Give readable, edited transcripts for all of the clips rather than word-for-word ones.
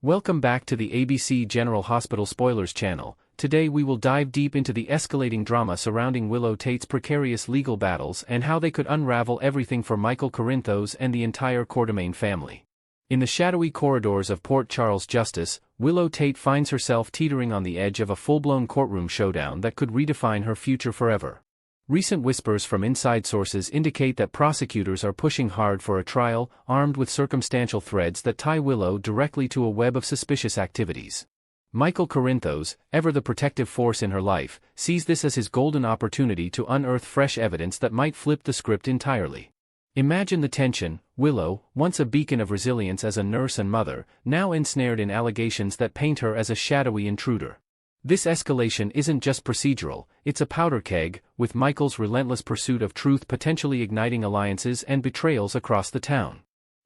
Welcome back to the ABC General Hospital Spoilers channel. Today we will dive deep into the escalating drama surrounding Willow Tate's precarious legal battles and how they could unravel everything for Michael Corinthos and the entire Courtroom family. In the shadowy corridors of Port Charles Justice, Willow Tate finds herself teetering on the edge of a full-blown courtroom showdown that could redefine her future forever. Recent whispers from inside sources indicate that prosecutors are pushing hard for a trial, armed with circumstantial threads that tie Willow directly to a web of suspicious activities. Michael Corinthos, ever the protective force in her life, sees this as his golden opportunity to unearth fresh evidence that might flip the script entirely. Imagine the tension: Willow, once a beacon of resilience as a nurse and mother, now ensnared in allegations that paint her as a shadowy intruder. This escalation isn't just procedural, it's a powder keg, with Michael's relentless pursuit of truth potentially igniting alliances and betrayals across the town.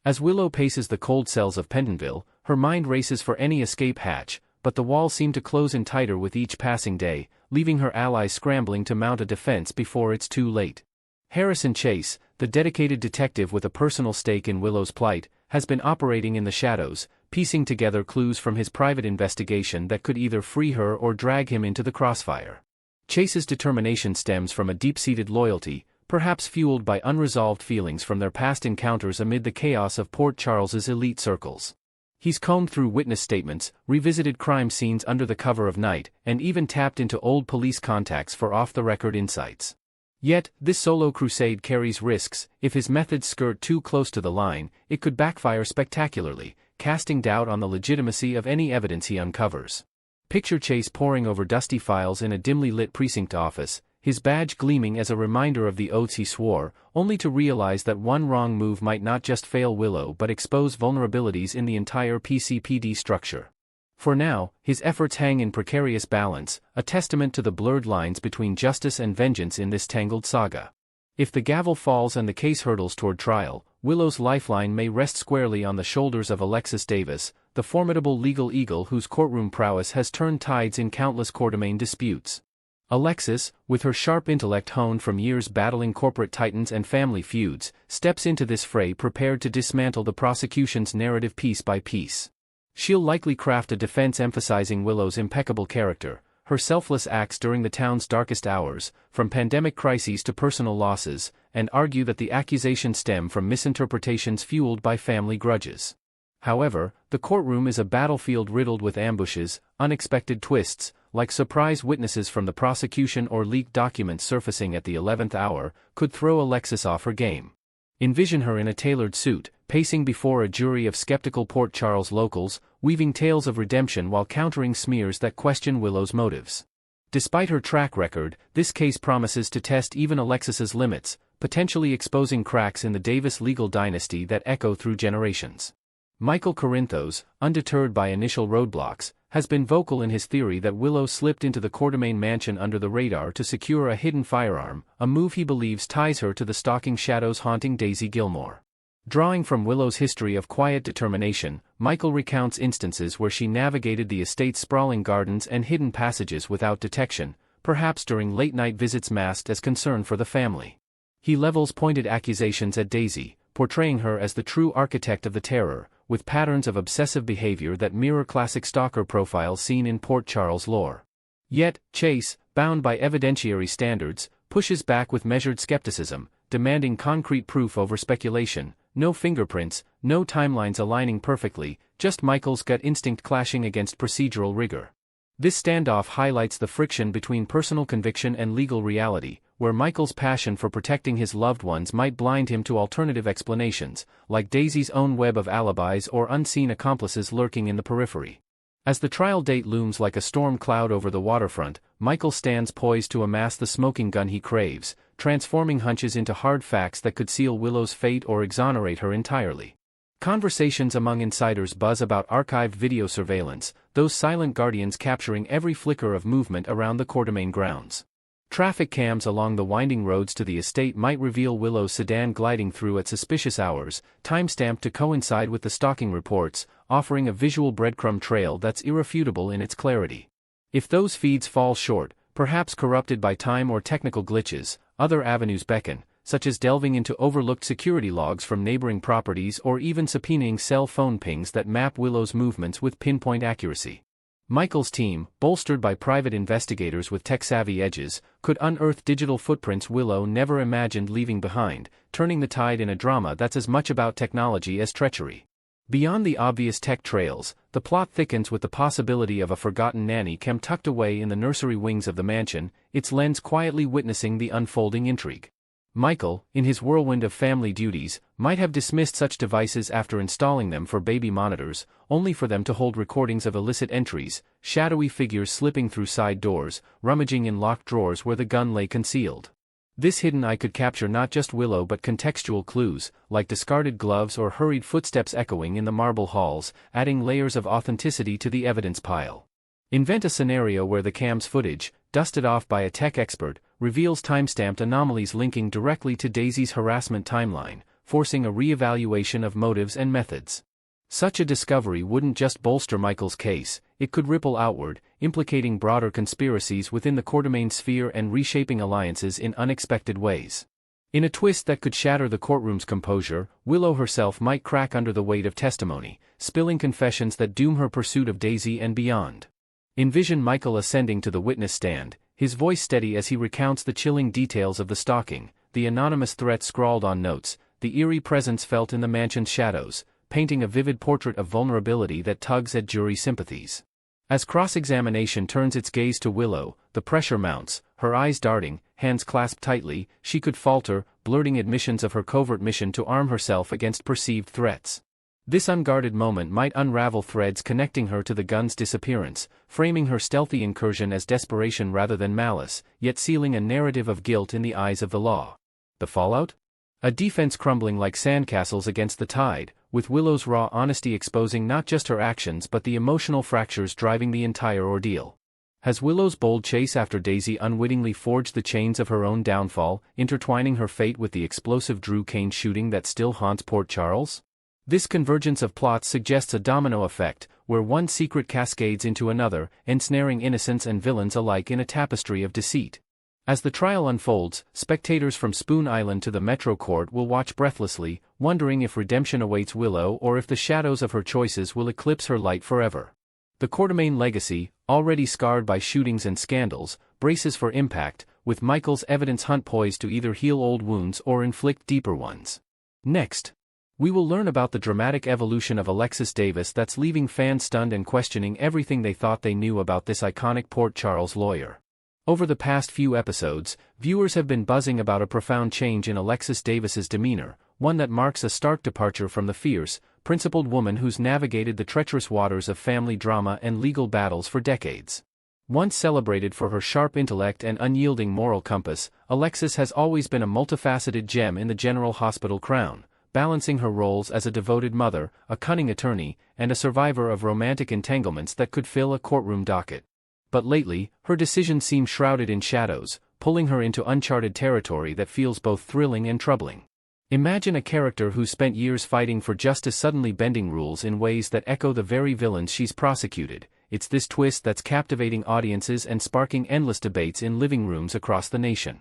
As Willow paces the cold cells of Pentonville, her mind races for any escape hatch, but the walls seem to close in tighter with each passing day, leaving her allies scrambling to mount a defense before it's too late. Harrison Chase, the dedicated detective with a personal stake in Willow's plight, has been operating in the shadows, piecing together clues from his private investigation that could either free her or drag him into the crossfire. Chase's determination stems from a deep-seated loyalty, perhaps fueled by unresolved feelings from their past encounters amid the chaos of Port Charles's elite circles. He's combed through witness statements, revisited crime scenes under the cover of night, and even tapped into old police contacts for off-the-record insights. Yet, this solo crusade carries risks. If his methods skirt too close to the line, it could backfire spectacularly, casting doubt on the legitimacy of any evidence he uncovers. Picture Chase poring over dusty files in a dimly lit precinct office, his badge gleaming as a reminder of the oaths he swore, only to realize that one wrong move might not just fail Willow but expose vulnerabilities in the entire PCPD structure. For now, his efforts hang in precarious balance, a testament to the blurred lines between justice and vengeance in this tangled saga. If the gavel falls and the case hurtles toward trial, Willow's lifeline may rest squarely on the shoulders of Alexis Davis, the formidable legal eagle whose courtroom prowess has turned tides in countless courtroom disputes. Alexis, with her sharp intellect honed from years battling corporate titans and family feuds, steps into this fray prepared to dismantle the prosecution's narrative piece by piece. She'll likely craft a defense emphasizing Willow's impeccable character, her selfless acts during the town's darkest hours, from pandemic crises to personal losses, and argue that the accusations stem from misinterpretations fueled by family grudges. However, the courtroom is a battlefield riddled with ambushes, unexpected twists, like surprise witnesses from the prosecution or leaked documents surfacing at the 11th hour, could throw Alexis off her game. Envision her in a tailored suit, pacing before a jury of skeptical Port Charles locals, weaving tales of redemption while countering smears that question Willow's motives. Despite her track record, this case promises to test even Alexis's limits, potentially exposing cracks in the Davis legal dynasty that echo through generations. Michael Corinthos, undeterred by initial roadblocks, has been vocal in his theory that Willow slipped into the Courtroom mansion under the radar to secure a hidden firearm, a move he believes ties her to the stalking shadows haunting Daisy Gilmore. Drawing from Willow's history of quiet determination, Michael recounts instances where she navigated the estate's sprawling gardens and hidden passages without detection, perhaps during late-night visits masked as concern for the family. He levels pointed accusations at Daisy, portraying her as the true architect of the terror, with patterns of obsessive behavior that mirror classic stalker profiles seen in Port Charles lore. Yet, Chase, bound by evidentiary standards, pushes back with measured skepticism, demanding concrete proof over speculation. No fingerprints, no timelines aligning perfectly, just Michael's gut instinct clashing against procedural rigor. This standoff highlights the friction between personal conviction and legal reality, where Michael's passion for protecting his loved ones might blind him to alternative explanations, like Daisy's own web of alibis or unseen accomplices lurking in the periphery. As the trial date looms like a storm cloud over the waterfront, Michael stands poised to amass the smoking gun he craves, transforming hunches into hard facts that could seal Willow's fate or exonerate her entirely. Conversations among insiders buzz about archived video surveillance, those silent guardians capturing every flicker of movement around the Courtroom grounds. Traffic cams along the winding roads to the estate might reveal Willow's sedan gliding through at suspicious hours, time-stamped to coincide with the stalking reports, offering a visual breadcrumb trail that's irrefutable in its clarity. If those feeds fall short, perhaps corrupted by time or technical glitches, other avenues beckon, such as delving into overlooked security logs from neighboring properties or even subpoenaing cell phone pings that map Willow's movements with pinpoint accuracy. Michael's team, bolstered by private investigators with tech-savvy edges, could unearth digital footprints Willow never imagined leaving behind, turning the tide in a drama that's as much about technology as treachery. Beyond the obvious tech trails, the plot thickens with the possibility of a forgotten nanny cam tucked away in the nursery wings of the mansion, its lens quietly witnessing the unfolding intrigue. Michael, in his whirlwind of family duties, might have dismissed such devices after installing them for baby monitors, only for them to hold recordings of illicit entries, shadowy figures slipping through side doors, rummaging in locked drawers where the gun lay concealed. This hidden eye could capture not just Willow but contextual clues, like discarded gloves or hurried footsteps echoing in the marble halls, adding layers of authenticity to the evidence pile. Invent a scenario where the cam's footage, dusted off by a tech expert, reveals timestamped anomalies linking directly to Daisy's harassment timeline, forcing a re-evaluation of motives and methods. Such a discovery wouldn't just bolster Michael's case, it could ripple outward, implicating broader conspiracies within the Courtroom sphere and reshaping alliances in unexpected ways. In a twist that could shatter the courtroom's composure, Willow herself might crack under the weight of testimony, spilling confessions that doom her pursuit of Daisy and beyond. Envision Michael ascending to the witness stand, his voice steady as he recounts the chilling details of the stalking, the anonymous threats scrawled on notes, the eerie presence felt in the mansion's shadows, painting a vivid portrait of vulnerability that tugs at jury sympathies. As cross-examination turns its gaze to Willow, the pressure mounts, her eyes darting, hands clasped tightly, she could falter, blurting admissions of her covert mission to arm herself against perceived threats. This unguarded moment might unravel threads connecting her to the gun's disappearance, framing her stealthy incursion as desperation rather than malice, yet sealing a narrative of guilt in the eyes of the law. The fallout? A defense crumbling like sandcastles against the tide, with Willow's raw honesty exposing not just her actions but the emotional fractures driving the entire ordeal. Has Willow's bold chase after Daisy unwittingly forged the chains of her own downfall, intertwining her fate with the explosive Drew Kane shooting that still haunts Port Charles? This convergence of plots suggests a domino effect, where one secret cascades into another, ensnaring innocents and villains alike in a tapestry of deceit. As the trial unfolds, spectators from Spoon Island to the Metro Court will watch breathlessly, wondering if redemption awaits Willow or if the shadows of her choices will eclipse her light forever. The Courtroom legacy, already scarred by shootings and scandals, braces for impact, with Michael's evidence hunt poised to either heal old wounds or inflict deeper ones. Next, we will learn about the dramatic evolution of Alexis Davis that's leaving fans stunned and questioning everything they thought they knew about this iconic Port Charles lawyer. Over the past few episodes, viewers have been buzzing about a profound change in Alexis Davis's demeanor, one that marks a stark departure from the fierce, principled woman who's navigated the treacherous waters of family drama and legal battles for decades. Once celebrated for her sharp intellect and unyielding moral compass, Alexis has always been a multifaceted gem in the General Hospital crown, balancing her roles as a devoted mother, a cunning attorney, and a survivor of romantic entanglements that could fill a courtroom docket. But lately, her decisions seem shrouded in shadows, pulling her into uncharted territory that feels both thrilling and troubling. Imagine a character who's spent years fighting for justice suddenly bending rules in ways that echo the very villains she's prosecuted. It's this twist that's captivating audiences and sparking endless debates in living rooms across the nation.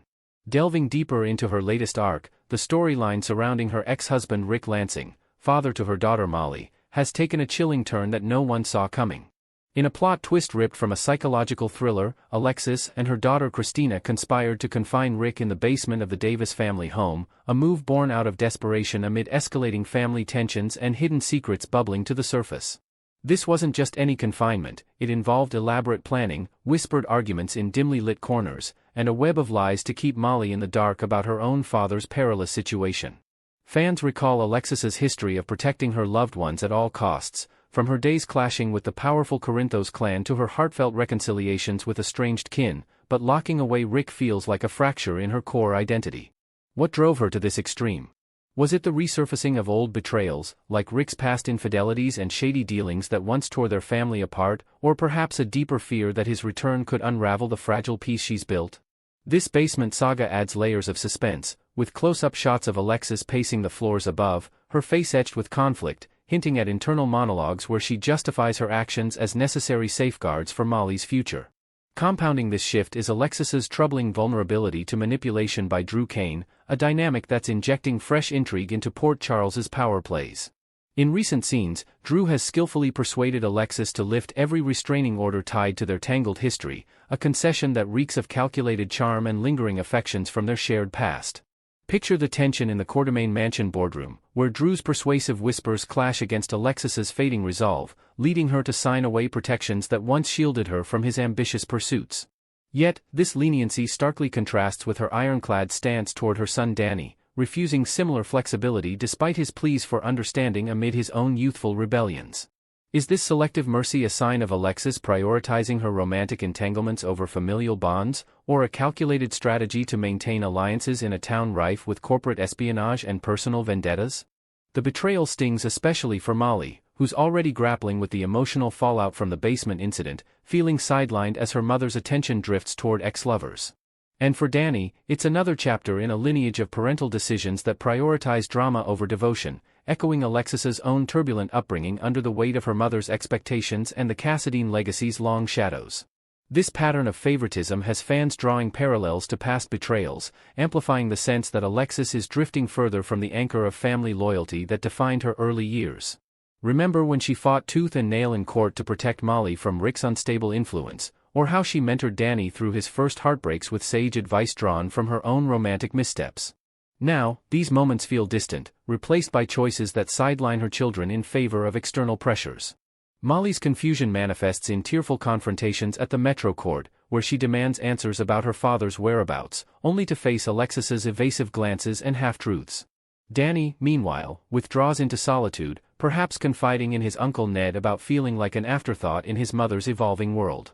Delving deeper into her latest arc, the storyline surrounding her ex-husband Rick Lansing, father to her daughter Molly, has taken a chilling turn that no one saw coming. In a plot twist ripped from a psychological thriller, Alexis and her daughter Christina conspired to confine Rick in the basement of the Davis family home, a move born out of desperation amid escalating family tensions and hidden secrets bubbling to the surface. This wasn't just any confinement, it involved elaborate planning, whispered arguments in dimly lit corners, and a web of lies to keep Molly in the dark about her own father's perilous situation. Fans recall Alexis's history of protecting her loved ones at all costs, from her days clashing with the powerful Corinthos clan to her heartfelt reconciliations with estranged kin, but locking away Rick feels like a fracture in her core identity. What drove her to this extreme? Was it the resurfacing of old betrayals, like Rick's past infidelities and shady dealings that once tore their family apart, or perhaps a deeper fear that his return could unravel the fragile peace she's built? This basement saga adds layers of suspense, with close-up shots of Alexis pacing the floors above, her face etched with conflict, hinting at internal monologues where she justifies her actions as necessary safeguards for Molly's future. Compounding this shift is Alexis's troubling vulnerability to manipulation by Drew Kane, a dynamic that's injecting fresh intrigue into Port Charles's power plays. In recent scenes, Drew has skillfully persuaded Alexis to lift every restraining order tied to their tangled history, a concession that reeks of calculated charm and lingering affections from their shared past. Picture the tension in the Courtroom mansion boardroom, where Drew's persuasive whispers clash against Alexis's fading resolve, leading her to sign away protections that once shielded her from his ambitious pursuits. Yet, this leniency starkly contrasts with her ironclad stance toward her son Danny, refusing similar flexibility despite his pleas for understanding amid his own youthful rebellions. Is this selective mercy a sign of Alexis prioritizing her romantic entanglements over familial bonds, or a calculated strategy to maintain alliances in a town rife with corporate espionage and personal vendettas? The betrayal stings especially for Molly, who's already grappling with the emotional fallout from the basement incident, feeling sidelined as her mother's attention drifts toward ex-lovers. And for Danny, it's another chapter in a lineage of parental decisions that prioritize drama over devotion, echoing Alexis's own turbulent upbringing under the weight of her mother's expectations and the Cassadine legacy's long shadows. This pattern of favoritism has fans drawing parallels to past betrayals, amplifying the sense that Alexis is drifting further from the anchor of family loyalty that defined her early years. Remember when she fought tooth and nail in court to protect Molly from Rick's unstable influence, or how she mentored Danny through his first heartbreaks with sage advice drawn from her own romantic missteps. Now, these moments feel distant, replaced by choices that sideline her children in favor of external pressures. Molly's confusion manifests in tearful confrontations at the Metro Court, where she demands answers about her father's whereabouts, only to face Alexis's evasive glances and half-truths. Danny, meanwhile, withdraws into solitude, perhaps confiding in his uncle Ned about feeling like an afterthought in his mother's evolving world.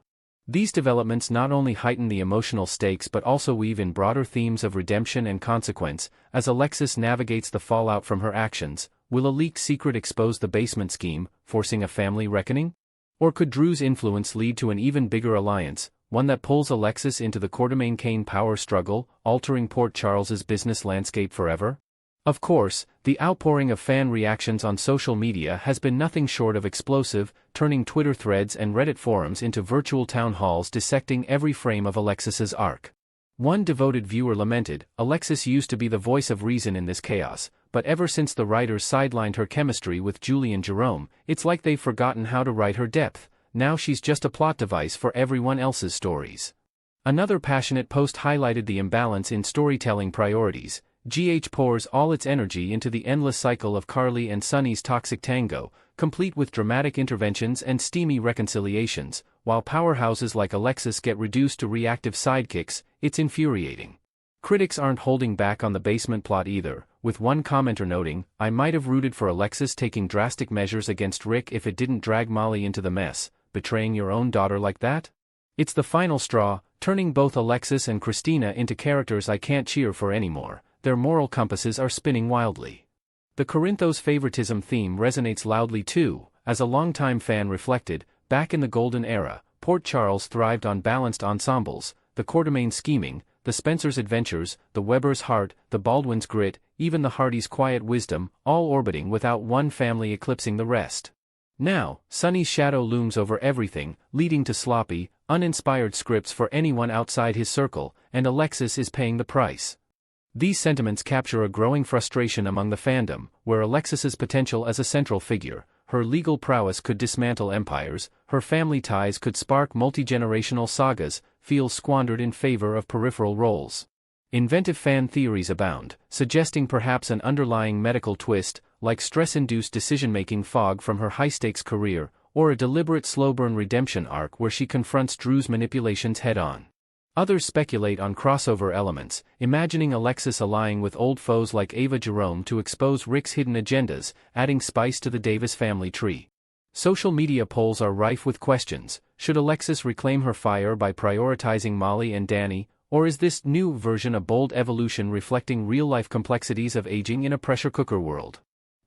These developments not only heighten the emotional stakes but also weave in broader themes of redemption and consequence. As Alexis navigates the fallout from her actions, will a leaked secret expose the basement scheme, forcing a family reckoning? Or could Drew's influence lead to an even bigger alliance, one that pulls Alexis into the Courtroom-Kane power struggle, altering Port Charles's business landscape forever? Of course, the outpouring of fan reactions on social media has been nothing short of explosive, turning Twitter threads and Reddit forums into virtual town halls dissecting every frame of Alexis's arc. One devoted viewer lamented, "Alexis used to be the voice of reason in this chaos, but ever since the writers sidelined her chemistry with Julie and Jerome, it's like they've forgotten how to write her depth. Now she's just a plot device for everyone else's stories." Another passionate post highlighted the imbalance in storytelling priorities. GH pours all its energy into the endless cycle of Carly and Sonny's toxic tango, complete with dramatic interventions and steamy reconciliations, while powerhouses like Alexis get reduced to reactive sidekicks. It's infuriating. Critics aren't holding back on the basement plot either, with one commenter noting, "I might have rooted for Alexis taking drastic measures against Rick if it didn't drag Molly into the mess. Betraying your own daughter like that? It's the final straw, turning both Alexis and Christina into characters I can't cheer for anymore. Their moral compasses are spinning wildly." The Corinthos favoritism theme resonates loudly too, as a longtime fan reflected, back in the golden era, Port Charles thrived on balanced ensembles, the Courtroom scheming, the Spencers' adventures, the Weber's heart, the Baldwin's grit, even the Hardys' quiet wisdom, all orbiting without one family eclipsing the rest. Now, Sonny's shadow looms over everything, leading to sloppy, uninspired scripts for anyone outside his circle, and Alexis is paying the price. These sentiments capture a growing frustration among the fandom, where Alexis's potential as a central figure, her legal prowess could dismantle empires, her family ties could spark multi-generational sagas, feels squandered in favor of peripheral roles. Inventive fan theories abound, suggesting perhaps an underlying medical twist, like stress-induced decision-making fog from her high-stakes career, or a deliberate slow-burn redemption arc where she confronts Drew's manipulations head-on. Others speculate on crossover elements, imagining Alexis allying with old foes like Ava Jerome to expose Rick's hidden agendas, adding spice to the Davis family tree. Social media polls are rife with questions. Should Alexis reclaim her fire by prioritizing Molly and Danny, or is this new version a bold evolution reflecting real-life complexities of aging in a pressure cooker world?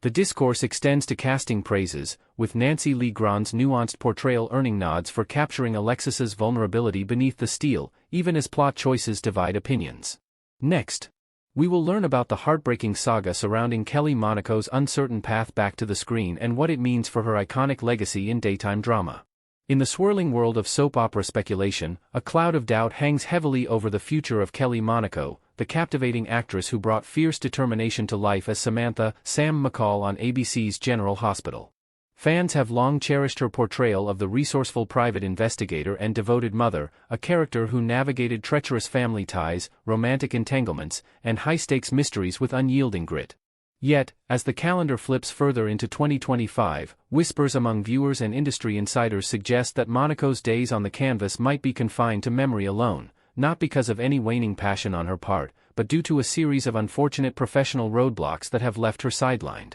The discourse extends to casting praises, with Nancy Lee Grant's nuanced portrayal earning nods for capturing Alexis's vulnerability beneath the steel, even as plot choices divide opinions. Next, we will learn about the heartbreaking saga surrounding Kelly Monaco's uncertain path back to the screen and what it means for her iconic legacy in daytime drama. In the swirling world of soap opera speculation, a cloud of doubt hangs heavily over the future of Kelly Monaco, the captivating actress who brought fierce determination to life as Samantha Sam McCall on ABC's General Hospital. Fans have long cherished her portrayal of the resourceful private investigator and devoted mother, a character who navigated treacherous family ties, romantic entanglements, and high-stakes mysteries with unyielding grit. Yet, as the calendar flips further into 2025, whispers among viewers and industry insiders suggest that Monaco's days on the canvas might be confined to memory alone, not because of any waning passion on her part, but due to a series of unfortunate professional roadblocks that have left her sidelined.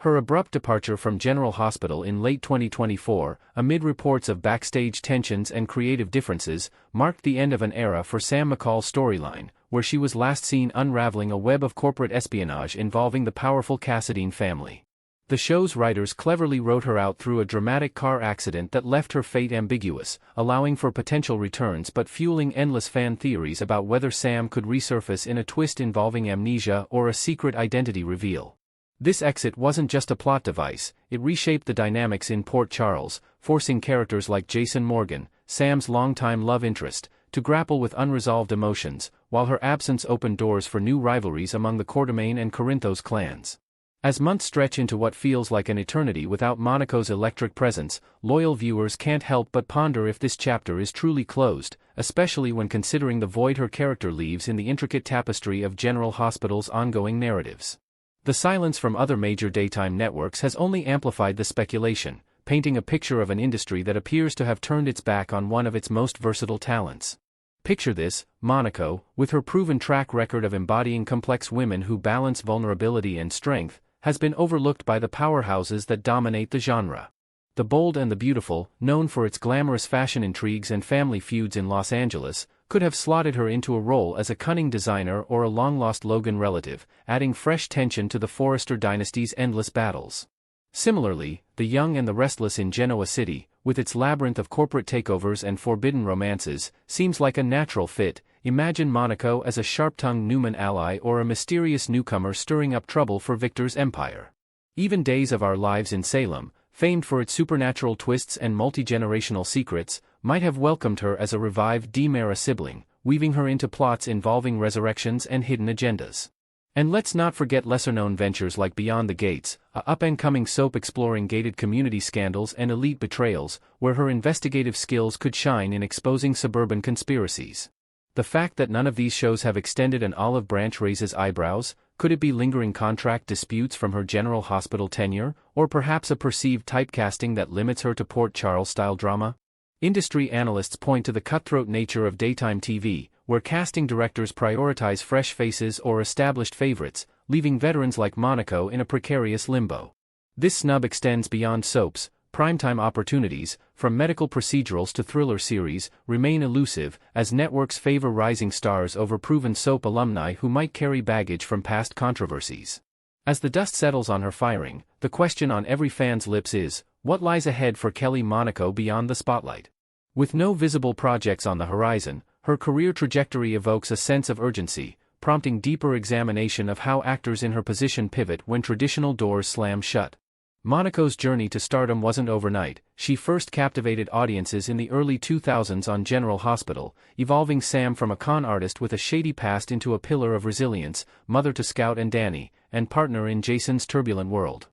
Her abrupt departure from General Hospital in late 2024, amid reports of backstage tensions and creative differences, marked the end of an era for Sam McCall's storyline, where she was last seen unraveling a web of corporate espionage involving the powerful Cassadine family. The show's writers cleverly wrote her out through a dramatic car accident that left her fate ambiguous, allowing for potential returns but fueling endless fan theories about whether Sam could resurface in a twist involving amnesia or a secret identity reveal. This exit wasn't just a plot device, it reshaped the dynamics in Port Charles, forcing characters like Jason Morgan, Sam's longtime love interest, to grapple with unresolved emotions, while her absence opened doors for new rivalries among the Courtroom and Corinthos clans. As months stretch into what feels like an eternity without Monaco's electric presence, loyal viewers can't help but ponder if this chapter is truly closed, especially when considering the void her character leaves in the intricate tapestry of General Hospital's ongoing narratives. The silence from other major daytime networks has only amplified the speculation, painting a picture of an industry that appears to have turned its back on one of its most versatile talents. Picture this: Monaco, with her proven track record of embodying complex women who balance vulnerability and strength, has been overlooked by the powerhouses that dominate the genre. The Bold and the Beautiful, known for its glamorous fashion intrigues and family feuds in Los Angeles, could have slotted her into a role as a cunning designer or a long-lost Logan relative, adding fresh tension to the Forrester dynasty's endless battles. Similarly, The Young and the Restless in Genoa City, with its labyrinth of corporate takeovers and forbidden romances, seems like a natural fit. Imagine Monaco as a sharp-tongued Newman ally or a mysterious newcomer stirring up trouble for Victor's empire. Even Days of Our Lives in Salem, famed for its supernatural twists and multi-generational secrets, might have welcomed her as a revived Demera sibling, weaving her into plots involving resurrections and hidden agendas. And let's not forget lesser-known ventures like Beyond the Gates, a up-and-coming soap exploring gated community scandals and elite betrayals, where her investigative skills could shine in exposing suburban conspiracies. The fact that none of these shows have extended an olive branch raises eyebrows. Could it be lingering contract disputes from her General Hospital tenure, or perhaps a perceived typecasting that limits her to Port Charles-style drama? Industry analysts point to the cutthroat nature of daytime TV, where casting directors prioritize fresh faces or established favorites, leaving veterans like Monaco in a precarious limbo. This snub extends beyond soaps. Primetime opportunities, from medical procedurals to thriller series, remain elusive, as networks favor rising stars over proven soap alumni who might carry baggage from past controversies. As the dust settles on her firing, the question on every fan's lips is, what lies ahead for Kelly Monaco beyond the spotlight? With no visible projects on the horizon, her career trajectory evokes a sense of urgency, prompting deeper examination of how actors in her position pivot when traditional doors slam shut. Monaco's journey to stardom wasn't overnight. She first captivated audiences in the early 2000s on General Hospital, evolving Sam from a con artist with a shady past into a pillar of resilience, mother to Scout and Danny, and partner in Jason's turbulent world.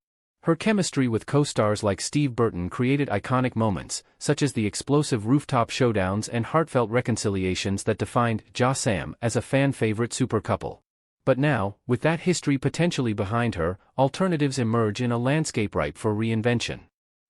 Her chemistry with co-stars like Steve Burton created iconic moments, such as the explosive rooftop showdowns and heartfelt reconciliations that defined Sam as a fan-favorite super couple. But now, with that history potentially behind her, alternatives emerge in a landscape ripe for reinvention.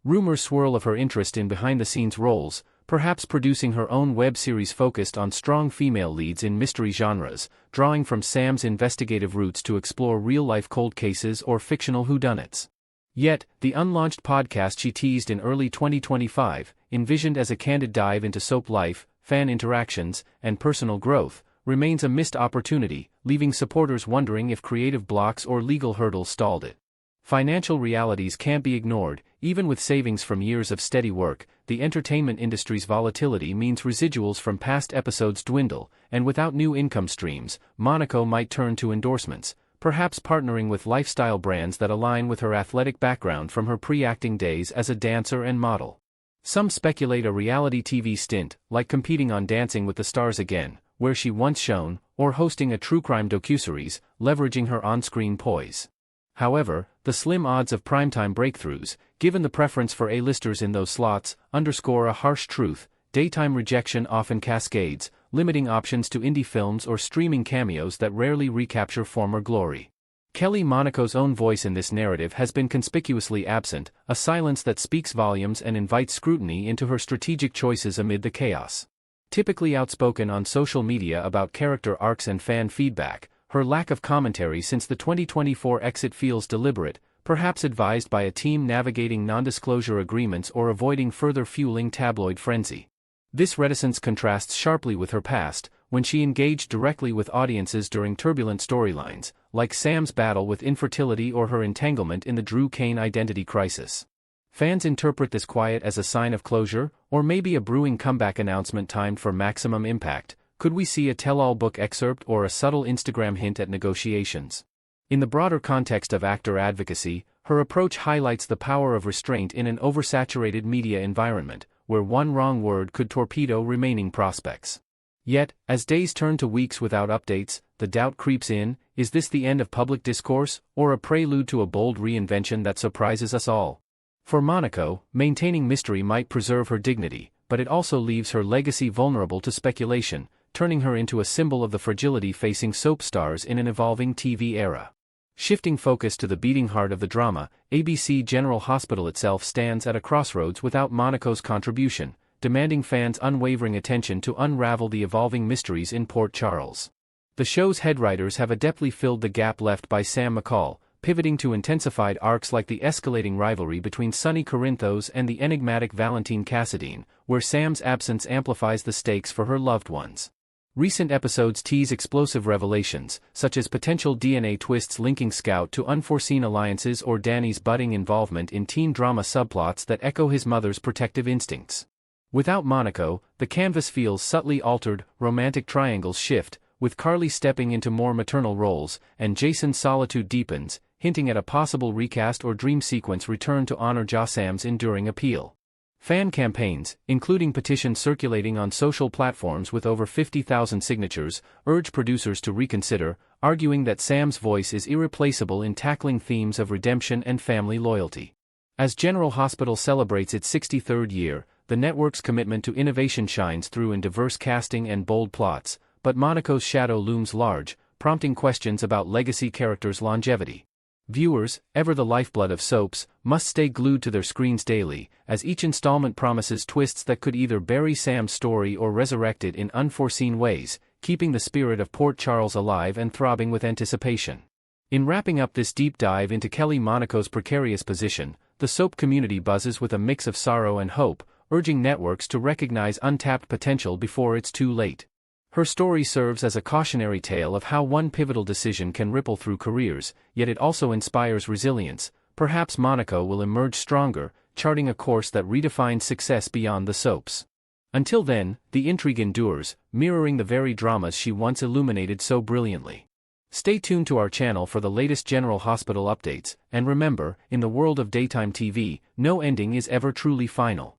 Rumors swirl of her interest in behind-the-scenes roles, perhaps producing her own web series focused on strong female leads in mystery genres, drawing from Sam's investigative roots to explore real-life cold cases or fictional whodunits. Yet, the unlaunched podcast she teased in early 2025, envisioned as a candid dive into soap life, fan interactions, and personal growth, remains a missed opportunity, leaving supporters wondering if creative blocks or legal hurdles stalled it. Financial realities can't be ignored. Even with savings from years of steady work, the entertainment industry's volatility means residuals from past episodes dwindle, and without new income streams, Monaco might turn to endorsements, perhaps partnering with lifestyle brands that align with her athletic background from her pre-acting days as a dancer and model. Some speculate a reality TV stint, like competing on Dancing with the Stars again, where she once shone, or hosting a true crime docuseries, leveraging her on-screen poise. However, the slim odds of primetime breakthroughs, given the preference for A-listers in those slots, underscore a harsh truth: daytime rejection often cascades, limiting options to indie films or streaming cameos that rarely recapture former glory. Kelly Monaco's own voice in this narrative has been conspicuously absent, a silence that speaks volumes and invites scrutiny into her strategic choices amid the chaos. Typically outspoken on social media about character arcs and fan feedback, her lack of commentary since the 2024 exit feels deliberate, perhaps advised by a team navigating non-disclosure agreements or avoiding further fueling tabloid frenzy. This reticence contrasts sharply with her past, when she engaged directly with audiences during turbulent storylines, like Sam's battle with infertility or her entanglement in the Drew Kane identity crisis. Fans interpret this quiet as a sign of closure, or maybe a brewing comeback announcement timed for maximum impact. Could we see a tell-all book excerpt or a subtle Instagram hint at negotiations? In the broader context of actor advocacy, her approach highlights the power of restraint in an oversaturated media environment, where one wrong word could torpedo remaining prospects. Yet, as days turn to weeks without updates, the doubt creeps in: is this the end of public discourse, or a prelude to a bold reinvention that surprises us all? For Monaco, maintaining mystery might preserve her dignity, but it also leaves her legacy vulnerable to speculation, turning her into a symbol of the fragility facing soap stars in an evolving TV era. Shifting focus to the beating heart of the drama, ABC General Hospital itself stands at a crossroads without Monaco's contribution, demanding fans' unwavering attention to unravel the evolving mysteries in Port Charles. The show's head writers have adeptly filled the gap left by Sam McCall, pivoting to intensified arcs like the escalating rivalry between Sonny Corinthos and the enigmatic Valentine Cassadine, where Sam's absence amplifies the stakes for her loved ones. Recent episodes tease explosive revelations, such as potential DNA twists linking Scout to unforeseen alliances or Danny's budding involvement in teen drama subplots that echo his mother's protective instincts. Without Monaco, the canvas feels subtly altered, romantic triangles shift, with Carly stepping into more maternal roles, and Jason's solitude deepens, hinting at a possible recast or dream sequence return to honor Sam's enduring appeal. Fan campaigns, including petitions circulating on social platforms with over 50,000 signatures, urge producers to reconsider, arguing that Sam's voice is irreplaceable in tackling themes of redemption and family loyalty. As General Hospital celebrates its 63rd year, the network's commitment to innovation shines through in diverse casting and bold plots, but Monaco's shadow looms large, prompting questions about legacy characters' longevity. Viewers, ever the lifeblood of soaps, must stay glued to their screens daily, as each installment promises twists that could either bury Sam's story or resurrect it in unforeseen ways, keeping the spirit of Port Charles alive and throbbing with anticipation. In wrapping up this deep dive into Kelly Monaco's precarious position, the soap community buzzes with a mix of sorrow and hope, urging networks to recognize untapped potential before it's too late. Her story serves as a cautionary tale of how one pivotal decision can ripple through careers, yet it also inspires resilience. Perhaps Monaco will emerge stronger, charting a course that redefines success beyond the soaps. Until then, the intrigue endures, mirroring the very dramas she once illuminated so brilliantly. Stay tuned to our channel for the latest General Hospital updates, and remember, in the world of daytime TV, no ending is ever truly final.